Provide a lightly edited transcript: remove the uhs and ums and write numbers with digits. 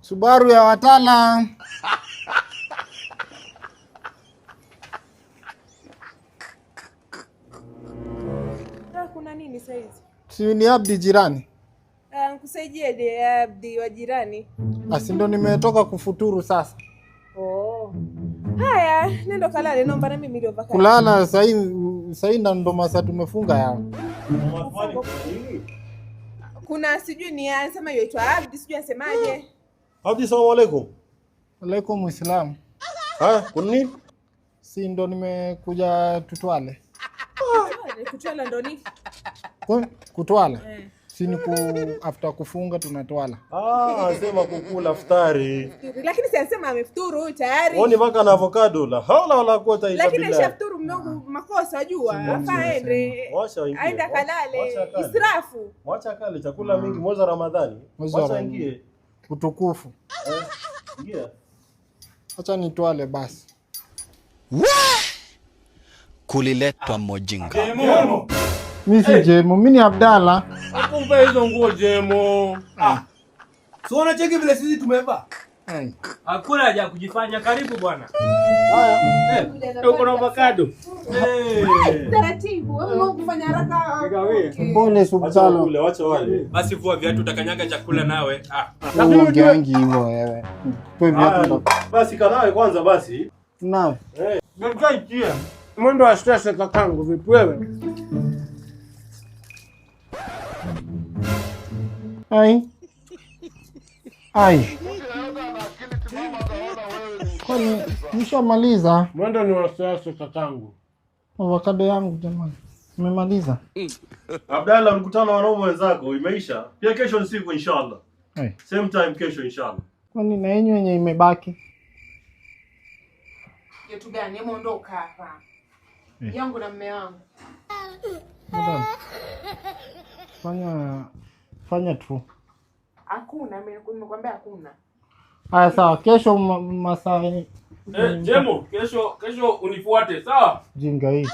Subaru ya watala. Kuna nini saizi? Si ni Abdi jirani? Nikusaidie Abdi wa jirani? Asi ndo nimetoka kufuturu sasa. Oh. Haya, nenda kalale, naomba na mimi ndio vaka. Kulala sasa ndo masaa tumefunga yao. Kuna sijui ni anasema yaitwa Abdi, sijui asemaje. Abdi, salamu alaykum. Alaykum Muislamu. Kuna nini? Si ndo nimekuja tutwale. Kutwala ndo nini? Kutwala. Si ni after kufunga tunatwala. Sema kukula iftari. Lakini si anasema amefuturu tayari. Oni mpaka na avocado la. Haula wala quwata illa billah. Lakini shafuturu mdogo makosa wajua. Afaende. Aenda kalale. Israfu. Wacha kale chakula mingi mwezi wa Ramadhani. Wacha ingie utukufu. Ingia. Acha nitwale basi. Kuliletwa mojinga. Jemo. Mimi si Jemo, mimi ni Abdalla. Akumbe hizo nguo Jemo. So unacheki vile sisi tumevaa? Hakuna haja kujifanya, karibu bwana. Haya. Uko na avocado. Taratibu, wewe unafanya haraka. Pole subtalo. Kule wacha wale. Basi vua viatu utakanyaga chakula nawe. Lakini gangi hivyo wewe. Kwa viatu. Basi kanawe kwanza basi. Nawe. Ngaitia. Mwendo wa stress kakangu vipi wewe? Ai. Kwani nishamaliza? Mwendo ni wa stress kakangu. Avocado yangu jamani. Nimemaliza. Abdalla, mkutano wa wanaume wenzako imeisha. Pia kesho ni siku inshallah. Same time kesho inshallah. Kwani na yenyewe yenye imebaki? Yetu gani? Muondoka hapa. Yangu na mume wangu. Fanya tu. Hakuna, mimi nimekwambia hakuna. Haya sawa, kesho masaa Jemo, kesho unifuate, sawa? Jinga hii.